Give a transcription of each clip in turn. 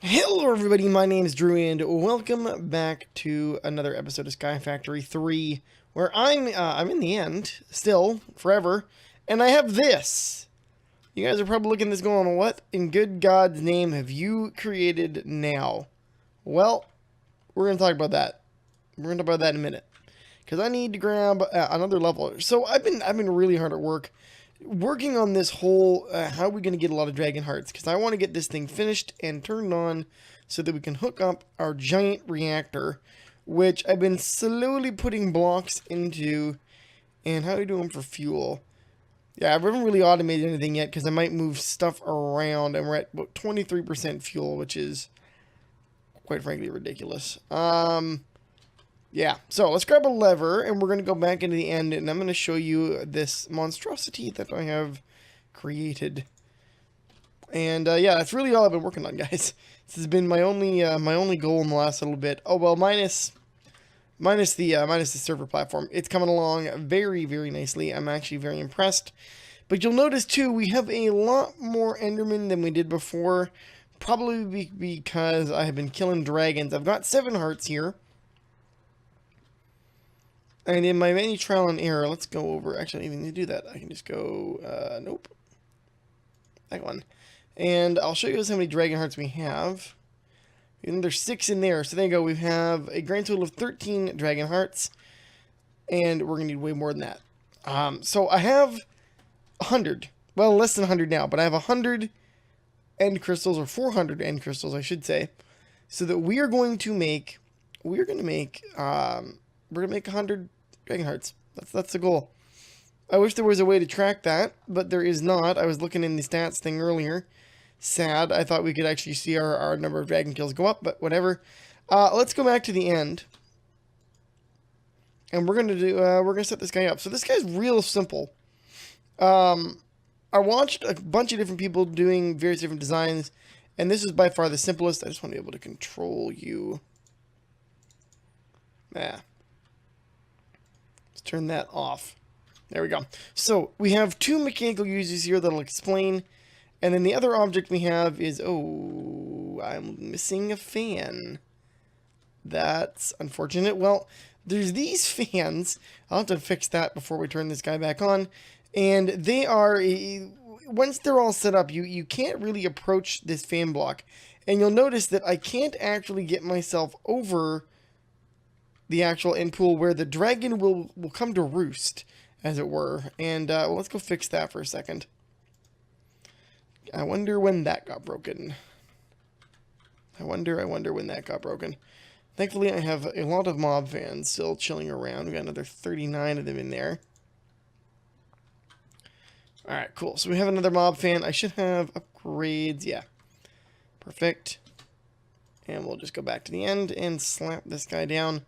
Hello everybody, my name is Drew and welcome back to another episode of Sky Factory 3 where I'm in the end, still, forever, and I have this. You guys are probably looking at this going, what in good God's name have you created now? Well, we're going to talk about that. We're going to talk about that in a minute. Because I need to grab another level. So I've been really hard at work working on this whole how are we going to get a lot of dragon hearts, because I want to get this thing finished and turned on so that we can hook up our giant reactor, which I've been slowly putting blocks into. And how do we do them for fuel? Yeah, I haven't really automated anything yet because I might move stuff around, and we're at about 23% fuel, which is quite frankly ridiculous. Yeah, so let's grab a lever, and we're going to go back into the end, and I'm going to show you this monstrosity that I have created. And, yeah, that's really all I've been working on, guys. This has been my only goal in the last little bit. Oh, well, minus the server platform. It's coming along very, very nicely. I'm actually very impressed. But you'll notice, too, we have a lot more Endermen than we did before. Probably because I have been killing dragons. I've got 7 hearts here. And in my menu trial and error, let's go over, actually I don't even need to do that. I can just go, nope. That one. And I'll show you guys how many dragon hearts we have. And there's 6 in there, so there you go. We have a grand total of 13 dragon hearts. And we're going to need way more than that. So I have 100. Well, less than 100 now, but I have 100 end crystals, or 400 end crystals, I should say. So that we are going to make, we're going to make 100 dragon hearts. That's the goal. I wish there was a way to track that, but there is not. I was looking in the stats thing earlier. Sad. I thought we could actually see our number of dragon kills go up, but whatever. Let's go back to the end. And we're gonna set this guy up. So this guy's real simple. I watched a bunch of different people doing various different designs, and this is by far the simplest. I just want to be able to control you. Turn that off. There we go. So we have 2 mechanical users here that'll explain, and then the other object we have is, oh, I'm missing a fan. That's unfortunate. Well, there's these fans. I'll have to fix that before we turn this guy back on, and they are, once they're all set up, you can't really approach this fan block, and you'll notice that I can't actually get myself over the actual end pool where the dragon will come to roost, as it were. And well, let's go fix that for a second. I wonder when that got broken. I wonder when that got broken. Thankfully, I have a lot of mob fans still chilling around. We got another 39 of them in there. Alright, cool. So we have another mob fan. I should have upgrades. Yeah. Perfect. And we'll just go back to the end and slap this guy down.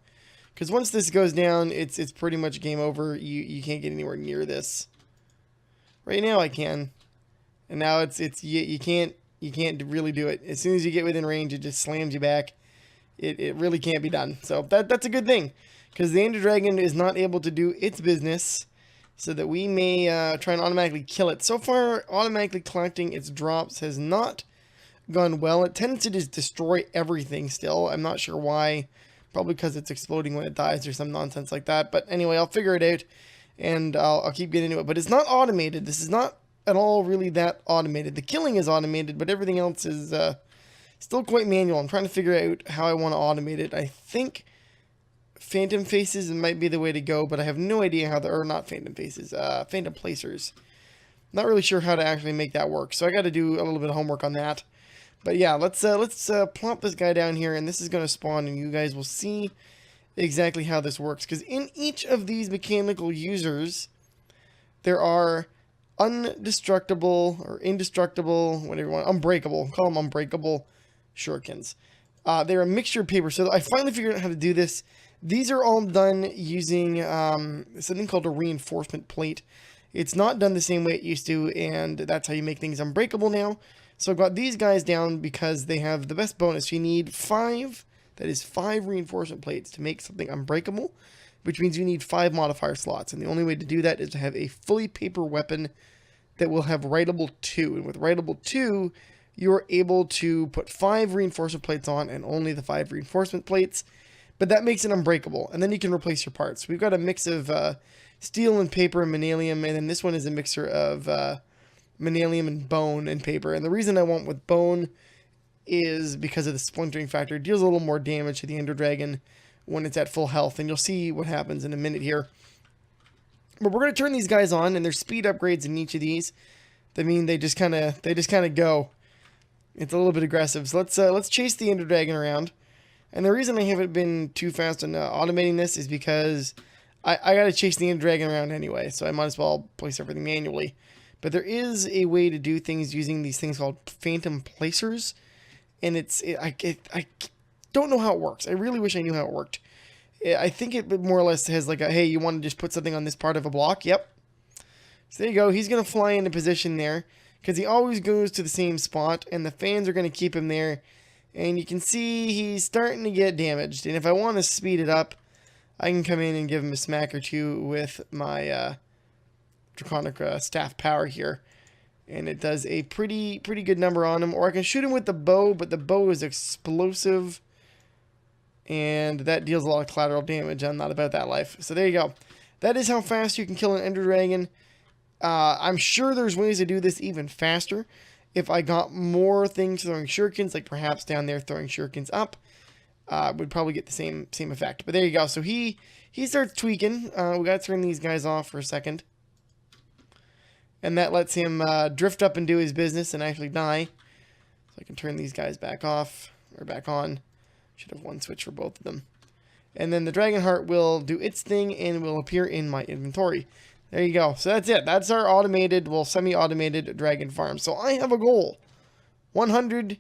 Because once this goes down, it's pretty much game over. You can't get anywhere near this. Right now I can, and now you can't really do it. As soon as you get within range, it just slams you back. It really can't be done. So that's a good thing, because the Ender Dragon is not able to do its business, so that we may try and automatically kill it. So far, automatically collecting its drops has not gone well. It tends to just destroy everything. Still, I'm not sure why. Probably because it's exploding when it dies or some nonsense like that. But anyway, I'll figure it out, and I'll keep getting into it. But it's not automated. This is not at all really that automated. The killing is automated, but everything else is still quite manual. I'm trying to figure out how I want to automate it. I think phantom faces might be the way to go, but I have no idea how or not phantom faces, phantom placers. Not really sure how to actually make that work. So I got to do a little bit of homework on that. But yeah, let's plop this guy down here, and this is going to spawn, and you guys will see exactly how this works. Because in each of these mechanical users, there are undestructible or indestructible, whatever you want, unbreakable, call them unbreakable shurikens. They're a mixture of paper. So I finally figured out how to do this. These are all done using something called a reinforcement plate. It's not done the same way it used to, and that's how you make things unbreakable now. So I've got these guys down because they have the best bonus. You need 5, that is 5 reinforcement plates to make something unbreakable, which means you need 5 modifier slots. And the only way to do that is to have a fully paper weapon that will have writable 2. And with writable 2, you are able to put 5 reinforcement plates on and only the 5 reinforcement plates, but that makes it unbreakable, and then you can replace your parts. We've got a mix of steel and paper and manalium, and then this one is a mixture of manalium and bone and paper. And the reason I went with bone is because of the splintering factor. It deals a little more damage to the Ender Dragon when it's at full health, and you'll see what happens in a minute here. But we're going to turn these guys on, and there's speed upgrades in each of these. That mean they just kind of go. It's a little bit aggressive. So let's chase the Ender Dragon around. And the reason I haven't been too fast on automating this is because I got to chase the Ender Dragon around anyway, so I might as well place everything manually. But there is a way to do things using these things called phantom placers, and I don't know how it works. I really wish I knew how it worked. I think it more or less has like a, hey, you want to just put something on this part of a block? Yep. So there you go. He's going to fly into position there because he always goes to the same spot, and the fans are going to keep him there. And you can see he's starting to get damaged. And if I want to speed it up, I can come in and give him a smack or two with my Draconic staff power here. And it does a pretty good number on him. Or I can shoot him with the bow, but the bow is explosive. And that deals a lot of collateral damage. I'm not about that life. So there you go. That is how fast you can kill an Ender Dragon. I'm sure there's ways to do this even faster. If I got more things throwing shurikens, like perhaps down there throwing shurikens up, would probably get the same effect. But there you go. So he starts tweaking. We got to turn these guys off for a second. And that lets him drift up and do his business and actually die. So I can turn these guys back off, or back on. Should have one switch for both of them. And then the Dragon Heart will do its thing and will appear in my inventory. There you go. So that's it. That's our automated, well, semi-automated dragon farm. So I have a goal. 100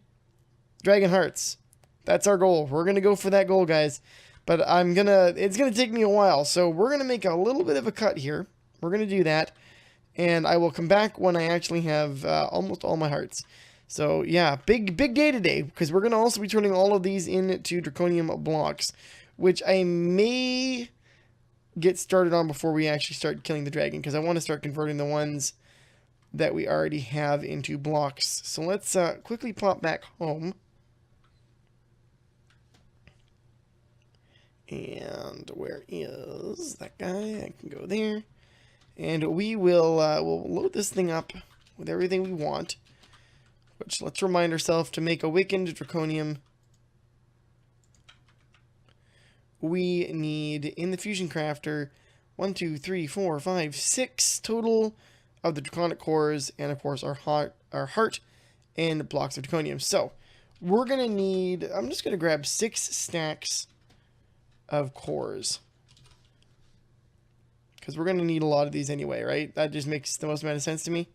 Dragon Hearts. That's our goal. We're going to go for that goal, guys. But it's going to take me a while. So we're going to make a little bit of a cut here. We're going to do that. And I will come back when I actually have almost all my hearts. So yeah, big day today. Because we're going to also be turning all of these into draconium blocks. Which I may get started on before we actually start killing the dragon. Because I want to start converting the ones that we already have into blocks. So let's quickly pop back home. And where is that guy? I can go there. And we will we'll load this thing up with everything we want. Which, let's remind ourselves, to make awakened draconium, we need, in the fusion crafter, 1, 2, 3, 4, 5, 6 total of the draconic cores, and of course our heart and blocks of draconium. So we're gonna need, I'm just gonna grab 6 stacks of cores, because we're gonna need a lot of these anyway, right? That just makes the most amount of sense to me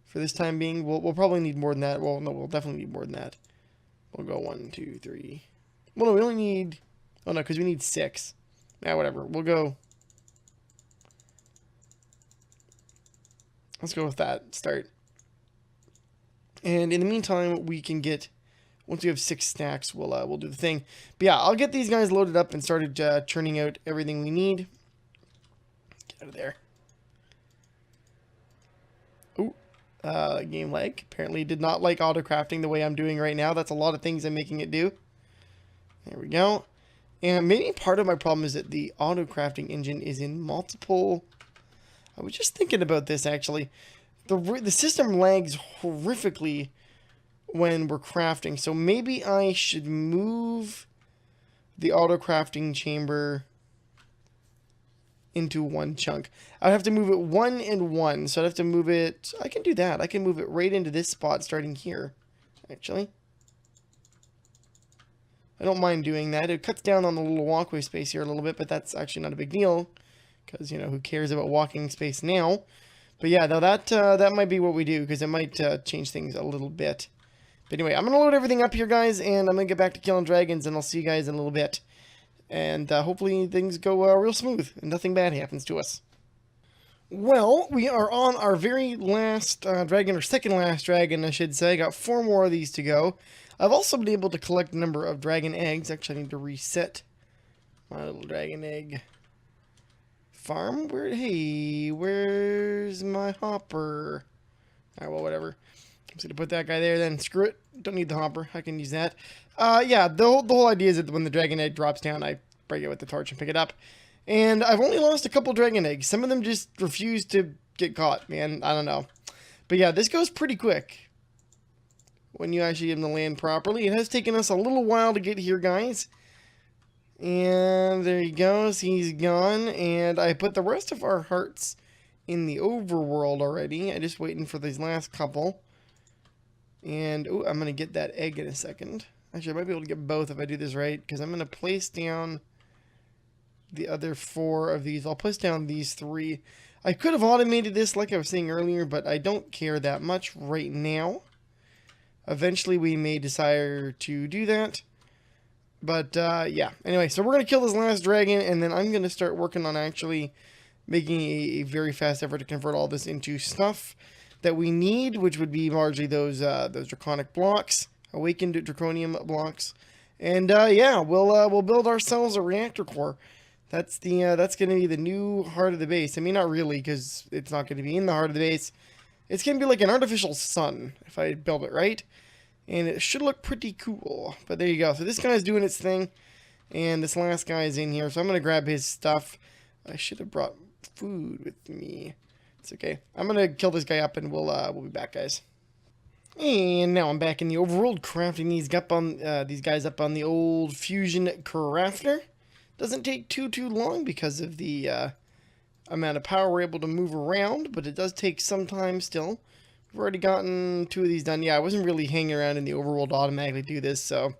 for this time being. We'll probably need more than that. Well, no, we'll definitely need more than that. We'll go 1, 2, 3. Well, no, we only need, oh no, because we need 6. Yeah, whatever. We'll go, let's go with that start. And in the meantime, we can get, once we have 6 stacks, we'll do the thing. But yeah, I'll get these guys loaded up and started churning out everything we need. Get out of there. Ooh, game lag. Apparently did not like auto crafting the way I'm doing right now. That's a lot of things I'm making it do. There we go. And maybe part of my problem is that the auto crafting engine is in multiple. I was just thinking about this actually. The system lags horrifically when we're crafting, so maybe I should move the auto crafting chamber into one chunk. I'd have to move it 1 and 1, so I'd have to move it, I can do that. I can move it right into this spot starting here, actually. I don't mind doing that. It cuts down on the little walkway space here a little bit, but that's actually not a big deal, because, you know, who cares about walking space now? But yeah, though that might be what we do, because it might change things a little bit. But anyway, I'm going to load everything up here, guys, and I'm going to get back to killing dragons, and I'll see you guys in a little bit. And hopefully things go real smooth, and nothing bad happens to us. Well, we are on our very last dragon, or second last dragon, I should say. I got 4 more of these to go. I've also been able to collect a number of dragon eggs. Actually, I need to reset my little dragon egg farm. Hey, where's my hopper? Alright, well, whatever. I'm just going to put that guy there then. Screw it. don't need the hopper. I can use that. Yeah, the whole idea is that when the dragon egg drops down, I break it with the torch and pick it up. And I've only lost a couple dragon eggs. Some of them just refuse to get caught, man. I don't know. But yeah, this goes pretty quick when you actually get them to land properly. It has taken us a little while to get here, guys. And there he goes. He's gone. And I put the rest of our hearts in the overworld already. I'm just waiting for these last couple. And, ooh, I'm going to get that egg in a second. Actually, I might be able to get both if I do this right. Because I'm going to place down the other 4 of these. I'll place down these 3. I could have automated this like I was saying earlier, but I don't care that much right now. Eventually, we may desire to do that. But, yeah. Anyway, so we're going to kill this last dragon, and then I'm going to start working on actually making a very fast effort to convert all this into stuff that we need, which would be largely those draconic blocks, awakened draconium blocks. And, yeah, we'll build ourselves a reactor core. That's going to be the new heart of the base. I mean, not really, because it's not going to be in the heart of the base. It's going to be like an artificial sun, if I build it right. And it should look pretty cool. But there you go. So this guy's doing its thing. And this last guy is in here. So I'm going to grab his stuff. I should have brought food with me. It's okay. I'm going to kill this guy up and we'll be back, guys. And now I'm back in the overworld crafting these guys up on the old fusion crafter. Doesn't take too long because of the amount of power we're able to move around, but it does take some time still. We've already gotten 2 of these done. Yeah, I wasn't really hanging around in the overworld to automatically do this, so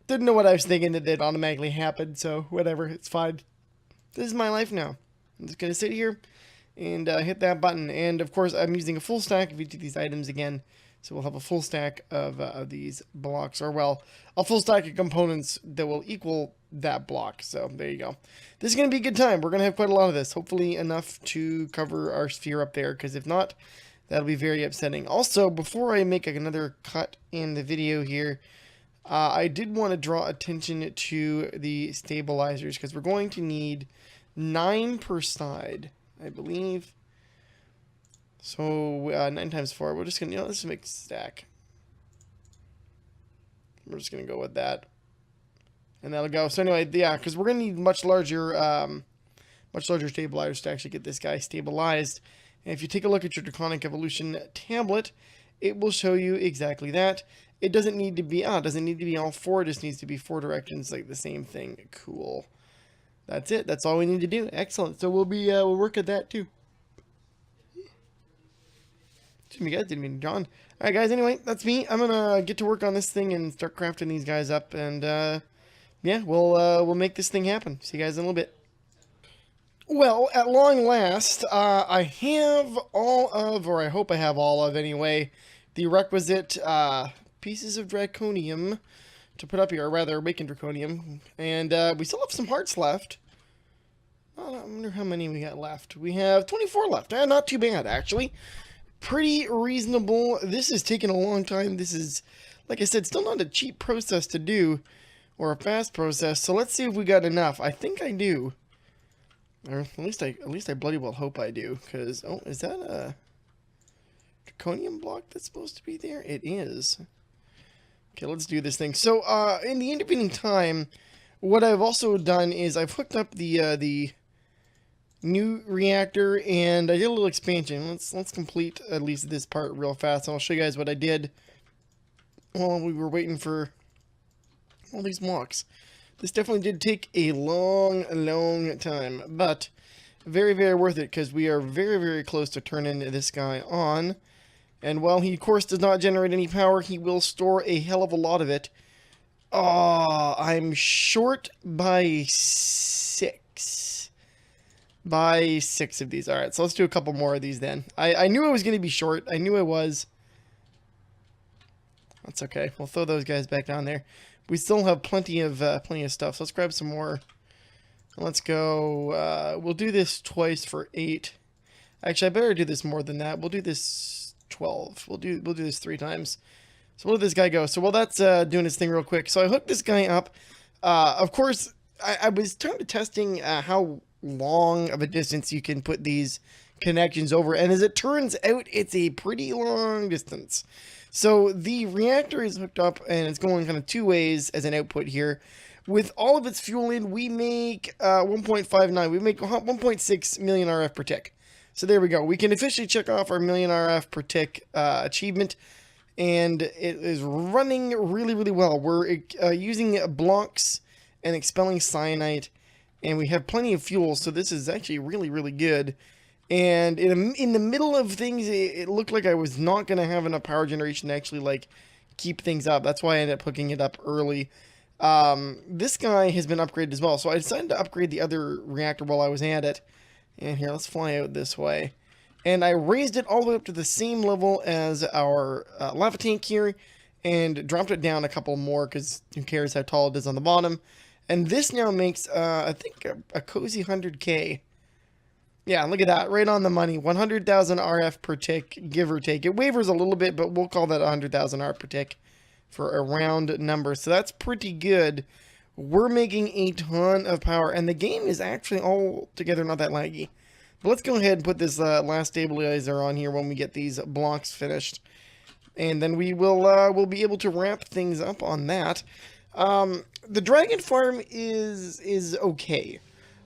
didn't know what I was thinking that it automatically happened, so whatever, it's fine. This is my life now. I'm just going to sit here and hit that button, and of course I'm using a full stack of each of these items again, so we'll have a full stack of these blocks, or well, a full stack of components that will equal that block. So there you go. This is going to be a good time. We're going to have quite a lot of this. Hopefully enough to cover our sphere up there, because if not, that'll be very upsetting. Also, before I make another cut in the video here, I did want to draw attention to the stabilizers, because we're going to need 9 per side, I believe. So 9 times 4. We're just going to, let's make a stack. We're just going to go with that. And that'll go. So anyway, yeah, because we're going to need much larger stabilizers to actually get this guy stabilized. And if you take a look at your Draconic Evolution tablet, it will show you exactly that. It doesn't need to be, doesn't need to be all 4. It just needs to be 4 directions, like the same thing. Cool. That's it. That's all we need to do. Excellent. So we'll work at that too. You guys didn't mean John. Alright guys, anyway, that's me. I'm gonna get to work on this thing and start crafting these guys up, and yeah, we'll make this thing happen. See you guys in a little bit. Well, at long last, I have all of, or I hope I have all of anyway, the requisite pieces of draconium to put up here, or rather awakened draconium, and we still have some hearts left. I wonder how many we got left. We have 24 left. Not too bad, actually. Pretty reasonable. This has taken a long time. This is, like I said, still not a cheap process to do, or a fast process. So let's see if we got enough. I think I do, or at least I bloody well hope I do. Because is that a draconium block that's supposed to be there? It is. Okay, let's do this thing. So in the intervening time, what I've also done is I've hooked up the new reactor, and I did a little expansion. Let's complete at least this part real fast, and I'll show you guys what I did while we were waiting for all these blocks. This definitely did take a long time, but very worth it, because we are very close to turning this guy on. And while he, of course, does not generate any power, he will store a hell of a lot of it. Oh, I'm short by 6. By 6 of these. Alright, so let's do a couple more of these then. I knew I was going to be short. I knew I was. That's okay. We'll throw those guys back down there. We still have plenty of stuff. So let's grab some more. Let's go. We'll do this twice for 8. Actually, I better do this more than that. We'll do this 12. We'll do this 3 times. So we'll let this guy go. So while that's doing his thing real quick. So I hooked this guy up. Of course, I was trying to testing how long of a distance you can put these connections over, and as it turns out, it's a pretty long distance. So the reactor is hooked up and it's going kind of two ways as an output here. With all of its fuel in, we make 1.59. We make 1.6 million RF per tick. So there we go. We can officially check off our million RF per tick achievement. And it is running really, really well. We're using blocks and expelling cyanide. And we have plenty of fuel. So this is actually really, really good. And in the middle of things, it looked like I was not going to have enough power generation to actually, like, keep things up. That's why I ended up hooking it up early. This guy has been upgraded as well. So I decided to upgrade the other reactor while I was at it. And here, let's fly out this way. And I raised it all the way up to the same level as our lava tank here. And dropped it down a couple more because who cares how tall it is on the bottom. And this now makes, I think, a cozy 100k. Yeah, look at that. Right on the money. 100,000 RF per tick, give or take. It wavers a little bit, but we'll call that 100,000 RF per tick for a round number. So that's pretty good. We're making a ton of power, and the game is actually altogether not that laggy. But let's go ahead and put this last stabilizer on here when we get these blocks finished. And then we will we'll be able to wrap things up on that. The dragon farm is okay.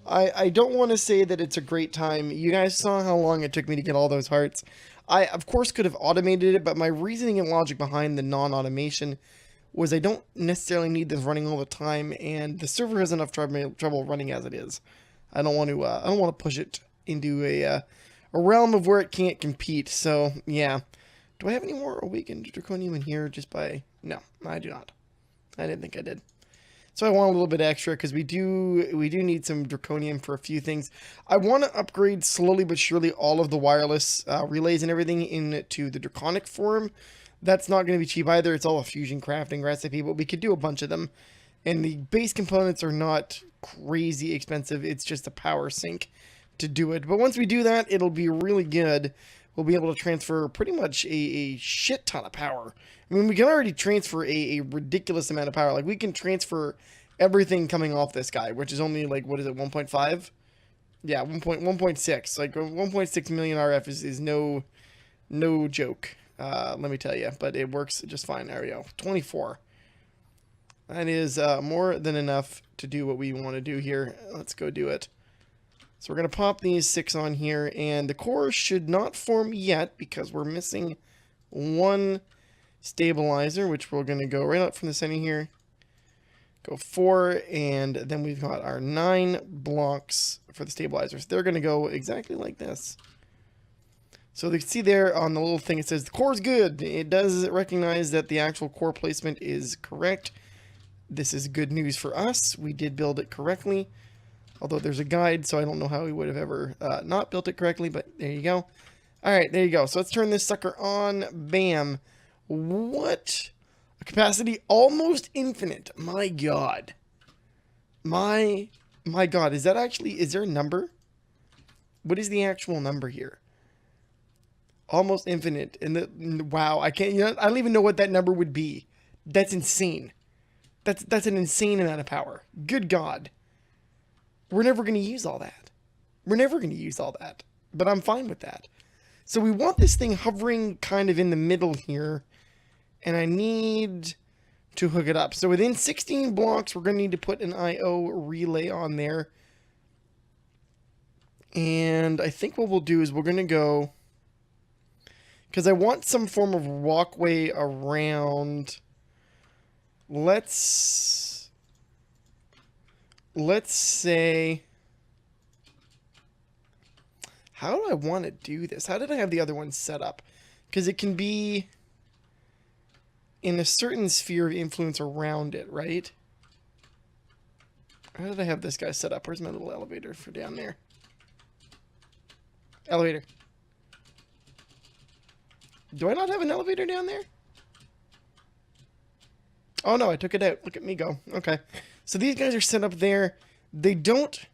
I don't want to say that it's a great time. You guys saw how long it took me to get all those hearts. I, of course, could have automated it, but my reasoning and logic behind the non-automation was I don't necessarily need this running all the time, and the server has enough trouble running as it is. I don't want to push it into a realm of where it can't compete. So yeah, do I have any more awakened draconium in here? Just by no, I do not. I didn't think I did. So I want a little bit extra because we do need some draconium for a few things. I want to upgrade slowly but surely all of the wireless relays and everything into the draconic form. That's not going to be cheap either. It's all a fusion crafting recipe, but we could do a bunch of them. And the base components are not crazy expensive. It's just a power sink to do it. But once we do that, it'll be really good. We'll be able to transfer pretty much a shit ton of power. I mean, we can already transfer a ridiculous amount of power. Like, we can transfer everything coming off this guy, which is only, like, what is it, 1.5? Yeah, 1.6. Like, 1.6 million RF is no joke, let me tell you. But it works just fine. There we go. 24. That is more than enough to do what we want to do here. Let's go do it. So we're going to pop these 6 on here, and the core should not form yet because we're missing one stabilizer, which we're going to go right up from the center here. Go 4, and then we've got our 9 blocks for the stabilizers. They're going to go exactly like this. So you can see there on the little thing it says the core is good. It does recognize that the actual core placement is correct. This is good news for us. We did build it correctly. Although there's a guide, so I don't know how we would have ever not built it correctly, but there you go. Alright, there you go. So let's turn this sucker on. Bam. What? A capacity almost infinite. My god. My god. Is that actually, is there a number? What is the actual number here? Almost infinite. And wow, I can't, you know, I don't even know what that number would be. That's insane. That's an insane amount of power. Good god. We're never going to use all that. We're never going to use all that. But I'm fine with that. So we want this thing hovering kind of in the middle here. And I need to hook it up. So within 16 blocks, we're going to need to put an I/O relay on there. And I think what we'll do is we're going to go... because I want some form of walkway around... Let's say, how do I want to do this? How did I have the other one set up? Because it can be in a certain sphere of influence around it, right? How did I have this guy set up? Where's my little elevator for down there? Elevator. Do I not have an elevator down there? Oh no, I took it out. Look at me go. Okay. So these guys are set up there. They don't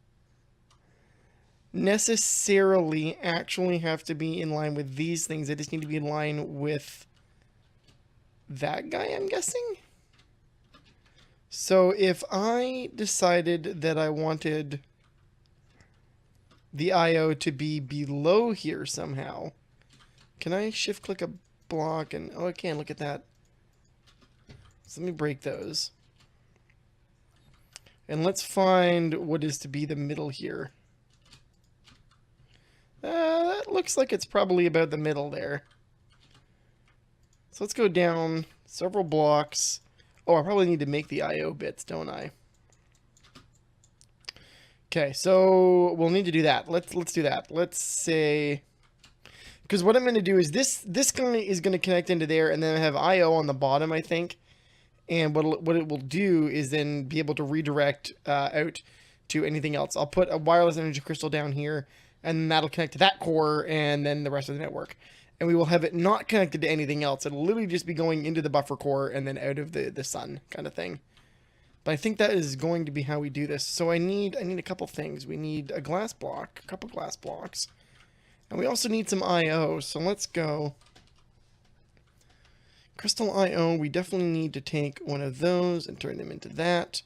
necessarily actually have to be in line with these things. They just need to be in line with that guy, I'm guessing. So if I decided that I wanted the I/O to be below here somehow, can I shift click a block, and oh, I can look at that. So let me break those. And let's find what is to be the middle here. That looks like it's probably about the middle there. So let's go down several blocks. Oh, I probably need to make the IO bits, don't I? Okay, so we'll need to do that. Let's do that. Let's say, because what I'm going to do is this guy is going to connect into there, and then I have IO on the bottom, I think. And what it will do is then be able to redirect out to anything else. I'll put a wireless energy crystal down here, and that'll connect to that core and then the rest of the network. And we will have it not connected to anything else. It'll literally just be going into the buffer core and then out of the sun kind of thing. But I think that is going to be how we do this. So I need a couple things. We need a glass block, a couple glass blocks. And we also need some IO. So let's go. Crystal IO, we definitely need to take one of those and turn them into that.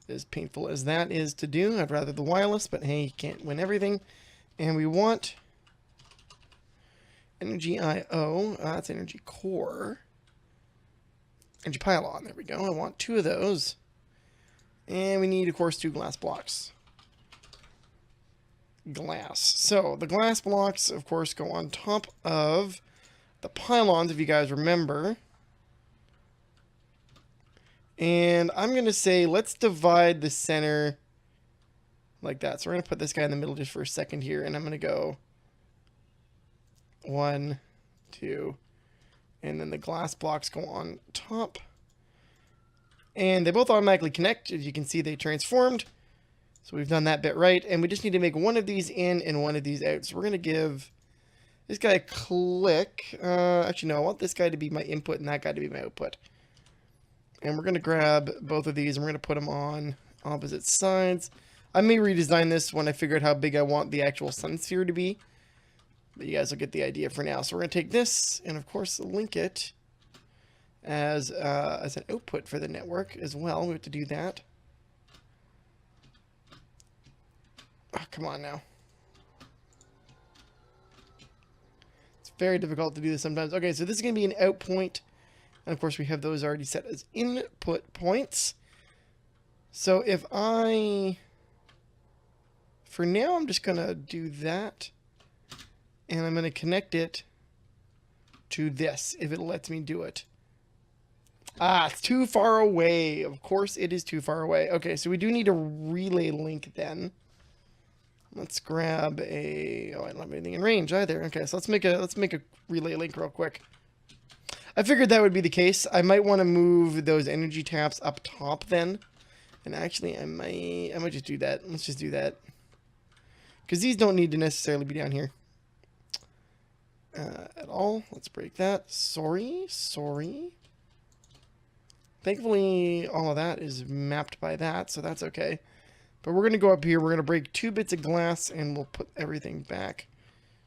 As painful as that is to do, I'd rather the wireless, but hey, you can't win everything. And we want energy IO, that's energy core. Energy pylon, there we go. I want 2 of those. And we need, of course, 2 glass blocks. Glass. So the glass blocks, of course, go on top of the pylons, if you guys remember. And I'm going to say, let's divide the center like that. So we're going to put this guy in the middle just for a second here. And I'm going to go 1, 2, and then the glass blocks go on top. And they both automatically connect. As you can see, they transformed. So we've done that bit right. And we just need to make one of these in and one of these out. So we're going to give this guy a click. Actually, no, I want this guy to be my input and that guy to be my output. And we're going to grab both of these and we're going to put them on opposite sides. I may redesign this when I figure out how big I want the actual sun sphere to be. But you guys will get the idea for now. So we're going to take this and, of course, link it as an output for the network as well. We have to do that. Oh, come on now. It's very difficult to do this sometimes. Okay, so this is going to be an out point. And, of course, we have those already set as input points. So if I... For now, I'm just going to do that. And I'm going to connect it to this, if it lets me do it. Ah, it's too far away. Of course it is too far away. Okay, so we do need a relay link then. Let's grab a... Oh, I don't have anything in range either. Okay, so let's make a relay link real quick. I figured that would be the case. I might want to move those energy taps up top then. And actually, I might just do that. Let's just do that. Because these don't need to necessarily be down here. At all. Let's break that. Sorry. Thankfully, all of that is mapped by that, so that's okay. But we're going to go up here. We're going to break 2 bits of glass, and we'll put everything back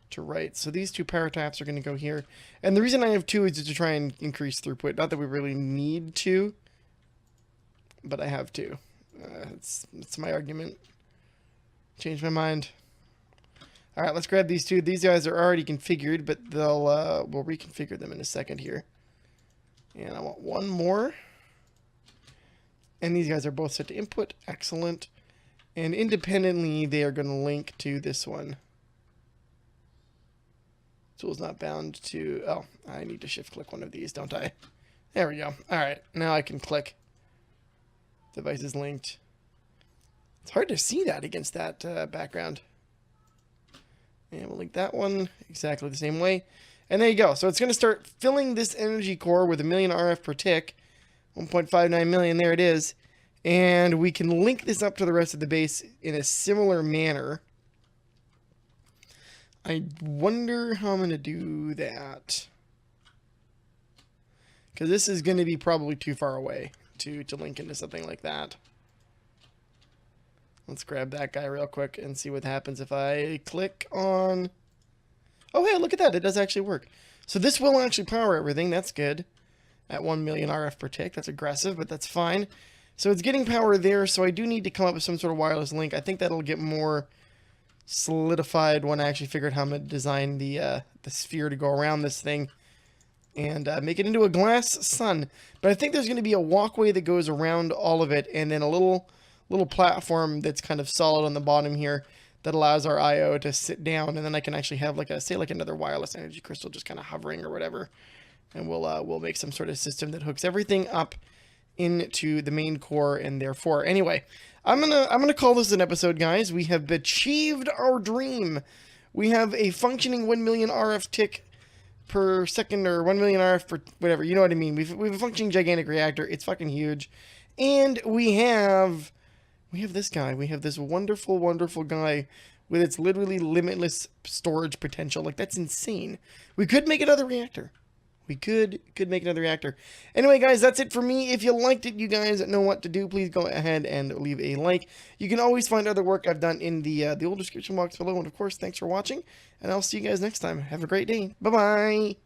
to right. So these 2 power taps are going to go here. And the reason I have 2 is just to try and increase throughput. Not that we really need to, but I have to. It's my argument. Change my mind. All right, let's grab these 2. These guys are already configured, but we'll reconfigure them in a second here. And I want 1 more. And these guys are both set to input. Excellent. And independently, they are going to link to this one. Tool's not bound to... Oh, I need to shift click one of these, don't I? There we go. All right, now I can click. Device is linked. It's hard to see that against that background. And we'll link that one exactly the same way. And there you go. So it's going to start filling this energy core with 1 million RF per tick. 1.59 million, there it is. And we can link this up to the rest of the base in a similar manner. I wonder how I'm going to do that. Because this is going to be probably too far away to link into something like that. Let's grab that guy real quick and see what happens if I click on... Oh, hey, look at that. It does actually work. So this will actually power everything. That's good. At 1 million RF per tick. That's aggressive, but that's fine. So it's getting power there, so I do need to come up with some sort of wireless link. I think that'll get more solidified when I actually figure out how I'm going to design the sphere to go around this thing. and make it into a glass sun. But I think there's going to be a walkway that goes around all of it, and then a little platform that's kind of solid on the bottom here that allows our IO to sit down, and then I can actually have like a, say like another wireless energy crystal just kind of hovering or whatever, and we'll make some sort of system that hooks everything up into the main core. And therefore, anyway, I'm gonna call this an episode, guys. We have achieved our dream. We have a functioning 1 million RF tick per second, or 1 million RF per whatever, you know what I mean. We've a functioning gigantic reactor. It's fucking huge. And we have this guy. We have this wonderful, wonderful guy with its literally limitless storage potential. Like, that's insane. We could make another reactor. We could make another reactor. Anyway, guys, that's it for me. If you liked it, you guys know what to do. Please go ahead and leave a like. You can always find other work I've done in the old description box below. And, of course, thanks for watching. And I'll see you guys next time. Have a great day. Bye-bye.